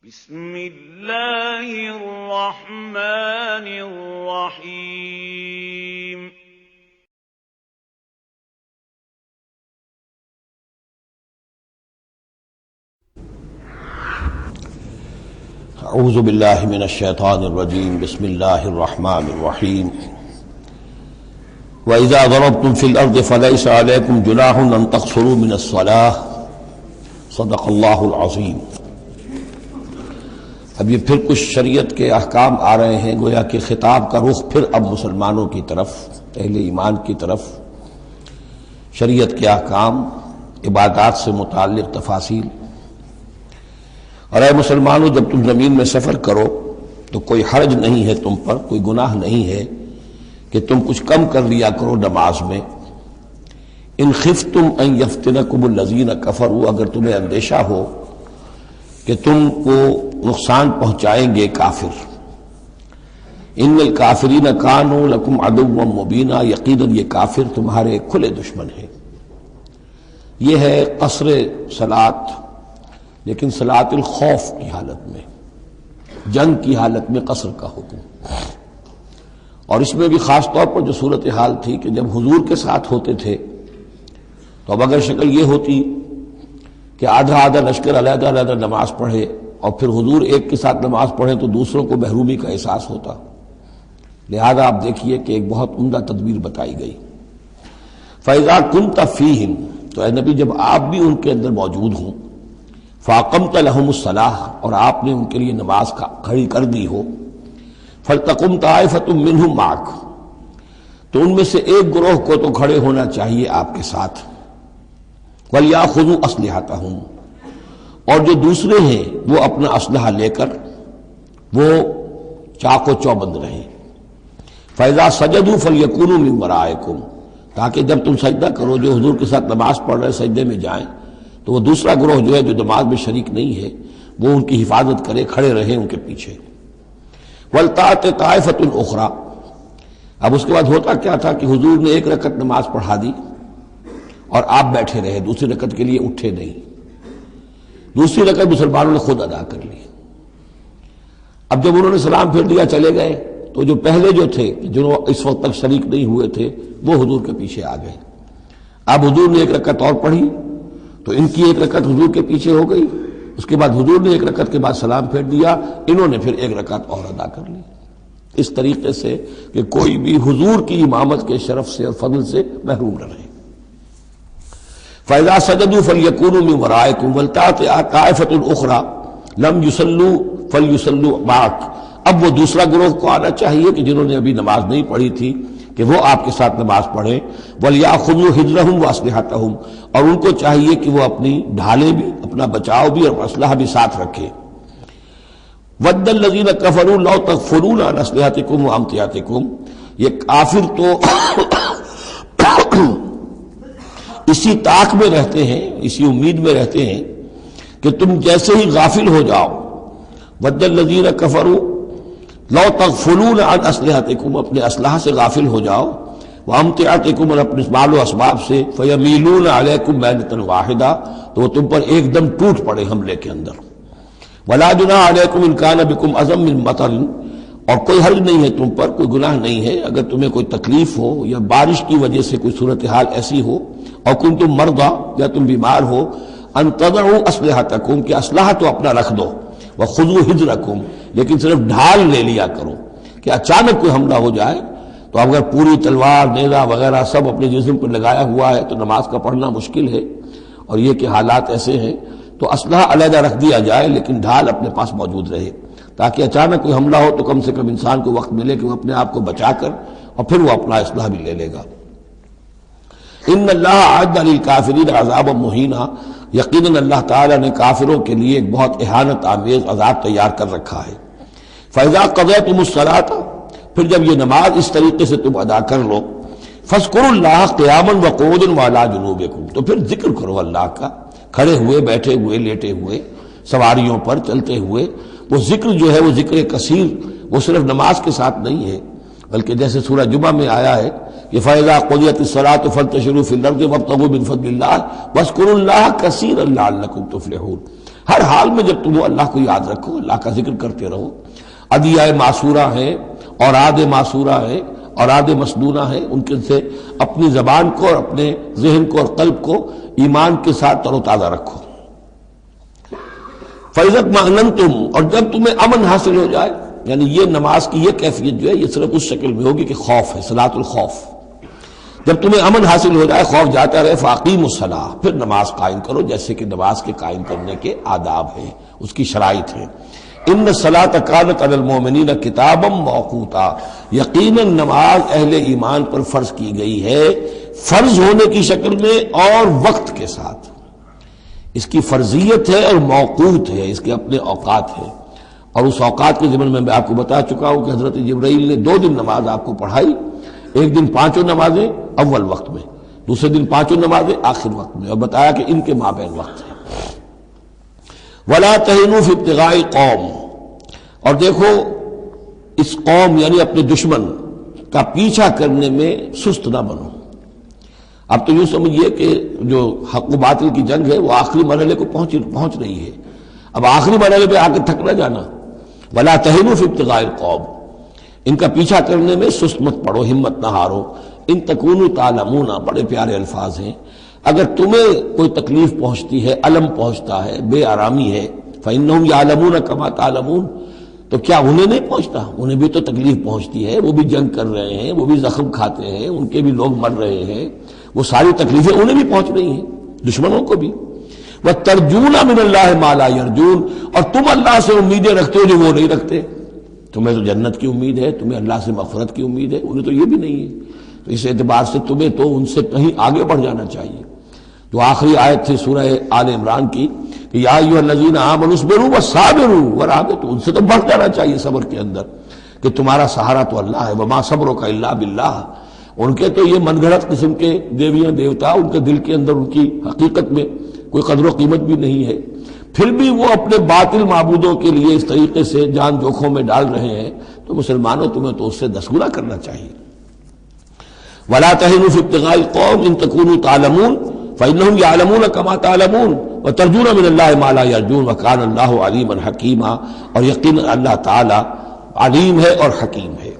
بسم اللہ الرحمن الرحیم اعوذ باللہ من الشیطان الرجیم بسم اللہ الرحمن الرحیم وَإِذَا ضَرَبْتُمْ فِي الْأَرْضِ فَلَيْسَ عَلَيْكُمْ جُنَاحٌ أَن تَقْصُرُوا مِنَ الصَّلَاةِ صدق اللہ العظیم۔ اب یہ پھر کچھ شریعت کے احکام آ رہے ہیں، گویا کہ خطاب کا رخ پھر اب مسلمانوں کی طرف، اہل ایمان کی طرف۔ شریعت کے احکام، عبادات سے متعلق تفاصیل۔ اور اے مسلمانوں، جب تم زمین میں سفر کرو تو کوئی حرج نہیں ہے تم پر، کوئی گناہ نہیں ہے کہ تم کچھ کم کر لیا کرو نماز میں۔ ان خفتم ان یفتنکم الذین کفروا، اگر تمہیں اندیشہ ہو کہ تم کو نقصان پہنچائیں گے کافر۔ ان الکافرین کانوا لکم عدوا مبینا، یقیناً یہ کافر تمہارے کھلے دشمن ہیں۔ یہ ہے قصر صلاۃ، لیکن صلاۃ الخوف کی حالت میں، جنگ کی حالت میں قصر کا حکم۔ اور اس میں بھی خاص طور پر جو صورتحال تھی کہ جب حضور کے ساتھ ہوتے تھے تو اب اگر شکل یہ ہوتی کہ آدھا آدھا لشکر علیحدہ علیحدہ نماز پڑھے اور پھر حضور ایک کے ساتھ نماز پڑھیں تو دوسروں کو محرومی کا احساس ہوتا۔ لہذا آپ دیکھیے کہ ایک بہت عمدہ تدبیر بتائی گئی۔ فَإِذَا كُنْتَ فِيهِمْ، تو اے نبی جب آپ بھی ان کے اندر موجود ہوں، فَأَقَمْتَ لَهُمُ الصَّلَاةَ، اور آپ نے ان کے لیے نماز کھڑی کر دی ہو، فَلْتَقُمْ طَائِفَةٌ مِّنْهُمْ مَعَكَ، تو ان میں سے ایک گروہ کو تو کھڑے ہونا چاہیے آپ کے ساتھ، وَلْيَأْخُذُوا أَسْلِحَتَهُمْ، اور جو دوسرے ہیں وہ اپنا اسلحہ لے کر وہ چاق و چوبند رہیں۔ فَإِذَا سَجَدُوا فَلْيَكُونُوا مِنْ وَرَائِكُمْ، تاکہ جب تم سجدہ کرو، جو حضور کے ساتھ نماز پڑھ رہے سجدے میں جائیں تو وہ دوسرا گروہ جو ہے جو نماز میں شریک نہیں ہے وہ ان کی حفاظت کرے، کھڑے رہیں ان کے پیچھے۔ وَلْتَأْتِ طَائِفَةٌ أُخْرَىٰ، اب اس کے بعد ہوتا کیا تھا کہ حضور نے ایک رکعت نماز پڑھا دی اور آپ بیٹھے رہے، دوسری رکعت کے لیے اٹھے نہیں، دوسری رکعت مسلمانوں نے خود ادا کر لی۔ اب جب انہوں نے سلام پھیر دیا چلے گئے تو جو پہلے جو تھے جو اس وقت تک شریک نہیں ہوئے تھے وہ حضور کے پیچھے آ گئے۔ اب حضور نے ایک رکعت اور پڑھی تو ان کی ایک رکعت حضور کے پیچھے ہو گئی، اس کے بعد حضور نے ایک رکعت کے بعد سلام پھیر دیا، انہوں نے پھر ایک رکعت اور ادا کر لی، اس طریقے سے کہ کوئی بھی حضور کی امامت کے شرف سے اور فضل سے محروم نہ رہے۔ فَإِذَا سَجَدُوا فَلْيَكُونُوا مِنْ وَرَائِكُمْ وَلْتَأْتِ طَائِفَةٌ أُخْرَىٰ لَمْ يُصَلُّوا فَلْيُصَلُّوا مَعَكَ، اب وہ دوسرا گروہ کو آنا چاہیے کہ جنہوں نے ابھی نماز نہیں پڑھی تھی کہ وہ آپ کے ساتھ نماز پڑھیں۔ وَلْيَأْخُذُوا حِذْرَهُمْ وَأَسْلِحَتَهُمْ، اور ان کو چاہیے کہ وہ اپنی ڈھالیں بھی، اپنا بچاؤ بھی اور اسلحہ بھی ساتھ رکھیں۔ وَدَّ الَّذِينَ كَفَرُوا لَوْ تَغْفُلُونَ عَنْ أَسْلِحَتِكُمْ وَأَمْتِعَتِكُمْ، یہ کافر تو اسی طاق میں رہتے ہیں، اسی امید میں رہتے ہیں کہ تم جیسے ہی غافل ہو جاؤ، وَدَّ الَّذِينَ كَفَرُوا لَوْ تَغْفُلُونَ عَنْ أَسْلِحَتِكُمْ، اپنے اسلحہ سے غافل ہو جاؤ، وَأَمْتِعَتِكُمْ، اور اپنے مال و اسباب سے، فَيَمِيلُونَ عَلَيْكُمْ مَيْلَةً وَاحِدَةً، تو وہ تم پر ایک دم ٹوٹ پڑے حملے کے اندر۔ وَلَا جُنَاحَ عَلَيْكُمْ إِن كَانَ بِكُمْ أَذًى مِّن مَطَرٍ، اور کوئی حرج نہیں ہے تم پر، کوئی گناہ نہیں ہے اگر تمہیں کوئی تکلیف ہو یا بارش کی وجہ سے کوئی صورتحال ایسی ہو، اور کنتم مرضی، یا تم بیمار ہو، ان تضعوا اسلحتکم، کہ اسلحہ تو اپنا رکھ دو، وخذوا حذرکم، لیکن صرف ڈھال لے لیا کرو کہ اچانک کوئی حملہ ہو جائے تو اگر پوری تلوار نیزہ وغیرہ سب اپنے جسم پر لگایا ہوا ہے تو نماز کا پڑھنا مشکل ہے، اور یہ کہ حالات ایسے ہیں تو اسلحہ علیحدہ رکھ دیا جائے لیکن ڈھال اپنے پاس موجود رہے، تاکہ اچانک کوئی حملہ ہو تو کم سے کم انسان کو وقت ملے کہ وہ اپنے آپ کو بچا کر اور پھر وہ اپنا اسلحہ بھی لے لے گا۔ ان اللہ اعد للکافرین عذابا مہینا، یقیناً اللہ تعالیٰ نے کافروں کے لیے ایک بہت اہانت آمیز عذاب تیار کر رکھا ہے۔ فَإِذَا قَضَيْتُمُ الصَّلَاةَ، پھر جب یہ نماز اس طریقے سے تم ادا کر لو، فَاذْكُرُوا اللَّهَ قِيَامًا وَقُعُودًا وَعَلَىٰ جُنُوبِكُمْ، تو پھر ذکر کرو اللہ کا، کھڑے ہوئے، بیٹھے ہوئے، لیٹے ہوئے، سواریوں پر چلتے ہوئے۔ وہ ذکر جو ہے وہ ذکر کثیر، وہ صرف نماز کے ساتھ نہیں ہے، بلکہ جیسے سورہ جمعہ میں آیا ہے کہ فَإِذَا قُضِيَتِ الصَّلَاةُ فَانتَشِرُوا فِي الْأَرْضِ وَابْتَغُوا مِن فَضْلِ اللَّهِ وَاذْكُرُوا اللَّهَ كَثِيرًا لَعَلَّكُمْ تُفْلِحُونَ۔ ہر حال میں جب تم اللہ کو یاد رکھو، اللہ کا ذکر کرتے رہو. ادعیہ معصورہ ہیں، اوراد معصورہ ہیں، اوراد مسنونہ ہیں، ان کے سے اپنی زبان کو اور اپنے ذہن کو اور قلب کو ایمان کے ساتھ تر و تازہ رکھو. فَإِذَا اطْمَأْنَنْتُمْ، اور جب تمہیں امن حاصل ہو جائے، یعنی یہ نماز کی یہ کیفیت جو ہے یہ صرف اس شکل میں ہوگی کہ خوف ہے، صلاۃ الخوف. جب تمہیں امن حاصل ہو جائے، خوف جاتا رہے، فَأَقِیمُوا الصَّلَاةَ، پھر نماز قائم کرو جیسے کہ نماز کے قائم کرنے کے آداب ہیں، اس کی شرائط ہیں. ان الصلاۃ کانت علی المؤمنین کتابا موقوتا، یقیناً نماز اہل ایمان پر فرض کی گئی ہے، فرض ہونے کی شکل میں اور وقت کے ساتھ. اس کی فرضیت ہے اور موقوت ہے، اس کے اپنے اوقات ہیں. اور اس اوقات کے ضمن میں آپ کو بتا چکا ہوں کہ حضرت جبرائیل نے 2 دن نماز آپ کو پڑھائی. ایک دن 5 نمازیں اول وقت میں، دوسرے دن 5 نمازیں آخر وقت میں، اور بتایا کہ ان کے مابین وقت ہے. وَلَا تَهِنُوا فِي ابْتِغَاءِ الْقَوْمِ، اور دیکھو اس قوم یعنی اپنے دشمن کا پیچھا کرنے میں سست نہ بنو. اب تو یوں سمجھیے کہ جو حق و باطل کی جنگ ہے وہ آخری مرحلے کو پہنچ رہی ہے. اب آخری مرحلے پہ آ کے تھک نہ جانا. وَلَا تَهِنُوا فِي ابْتِغَاءِ الْقَوْمِ، ان کا پیچھا کرنے میں سست مت پڑو، ہمت نہ ہارو. ان تکونوا تعلمون، بڑے پیارے الفاظ ہیں. اگر تمہیں کوئی تکلیف پہنچتی ہے، الم پہنچتا ہے، بے آرامی ہے، فإنہم یعلمون کما تعلمون، تو کیا انہیں نہیں پہنچتا؟ انہیں بھی تو تکلیف پہنچتی ہے، وہ بھی جنگ کر رہے ہیں، وہ بھی زخم کھاتے ہیں، ان کے بھی لوگ مر رہے ہیں، وہ ساری تکلیفیں انہیں بھی پہنچ رہی ہیں، دشمنوں کو بھی. وَتَرْجُونَ مِنَ اللَّهِ مَا لَا يَرْجُونَ، اور تم اللہ سے امیدیں رکھتے ہو جو وہ نہیں رکھتے. تمہیں تو جنت کی امید ہے، تمہیں اللہ سے مغفرت کی امید ہے، انہیں تو یہ بھی نہیں ہے. تو اس اعتبار سے تمہیں تو ان سے کہیں آگے بڑھ جانا چاہیے. جو آخری آیت تھی سورہ آل عمران کی کہ یا ایھا الذین آمنوا اصبروا وصابروا ورابطوا، ان سے تو بڑھ جانا چاہیے صبر کے اندر کہ تمہارا سہارا تو اللہ ہے. وما صبرک الا باللہ، ان کے تو یہ من گھڑت قسم کے دیویاں دیوتا، ان کے دل کے اندر ان کی حقیقت میں کوئی قدر و قیمت بھی نہیں ہے، پھر بھی وہ اپنے باطل معبودوں کے لیے اس طریقے سے جان جوکھوں میں ڈال رہے ہیں. تو مسلمانوں تمہیں تو اس سے 10 گنا کرنا چاہیے. وَلَا تَهِنُوا فِي ابْتِغَاءِ الْقَوْمِ إِن تَكُونُوا تَعْلَمُونَ فَإِنَّهُمْ يَعْلَمُونَ كَمَا تَعْلَمُونَ وَتَرْجُونَ مِنَ اللَّهِ مَا لَا يَرْجُونَ وَكَانَ اللَّهُ عَلِيمًا حَكِيمًا، اور یقینا اللہ تعالی علیم ہے اور حکیم ہے.